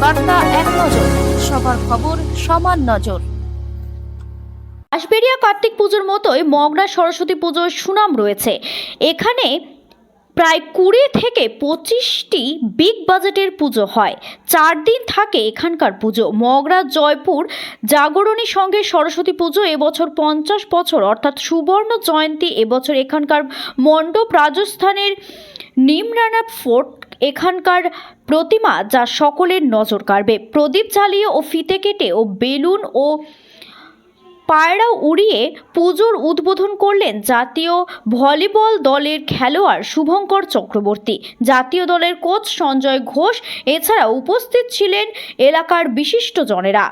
বার্তা এক নজর, সবার খবর সমান নজর। বাঁশবেড়িয়া কার্তিক পুজোর মতোই মগরা সরস্বতী পুজোর সুনাম রয়েছে। এখানে প্রায় 20 থেকে 25টি বিগ বাজেটের পুজো হয়। 4 দিন থাকে এখানকার পুজো। মগরা জয়পুর জাগরণী সঙ্গে সরস্বতী পুজো এবছর 50 বছর অর্থাৎ সুবর্ণ জয়ন্তী। এবছর এখানকার মণ্ডপ রাজস্থানের নিমরানা ফোর্ট এখানকার প্রতিমা যা সকলের নজর কাড়বে। প্রদীপ জ্বালিয়ে ও ফিতে কেটে ও বেলুন ও পায়রা উড়িয়ে পুজোর উদ্বোধন করলেন জাতীয় ভলিবল দলের খেলোয়াড় শুভঙ্কর চক্রবর্তী, জাতীয় দলের কোচ সঞ্জয় ঘোষ। এছাড়া উপস্থিত ছিলেন এলাকার বিশিষ্টজনেরা।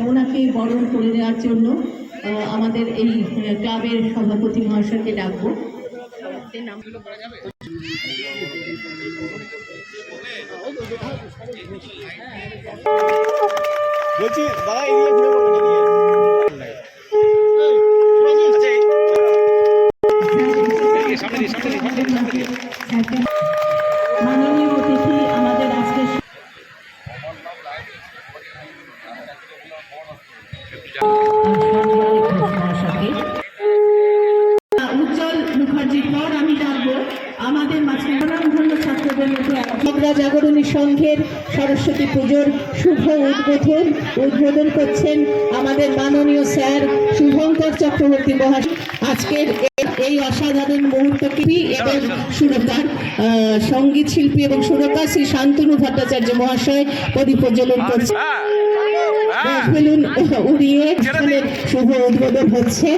ওনাকে বরণ করে দেওয়ার জন্য আমাদের এই ক্লাবের সভাপতি মহাশয়কে ডাকবো। বলছি দাদা এই ঘুরে মাননীয় অতিথি আমাদের আজকে উজ্জ্বল মুখার্জির পর আমি ডাকবো আমাদের মাঝে ধন্য ছাত্রদের মধ্যে মগরা জাগরণী সংঘের সরস্বতী পুজোর শুভ উদ্বোধন করছেন আমাদের মাননীয় স্যার শুভঙ্কর চক্রবর্তী মহাশয়। আজকের এই অসাধারণ মুহূর্তটি এবং সুরকার সঙ্গীত শিল্পী এবং সুরকার শ্রী শান্তনু ভট্টাচার্য মহাশয় প্রদীপ প্রজ্বলন করছেন। বেলুন উড়িয়ে শুভ উদ্বোধন হচ্ছে।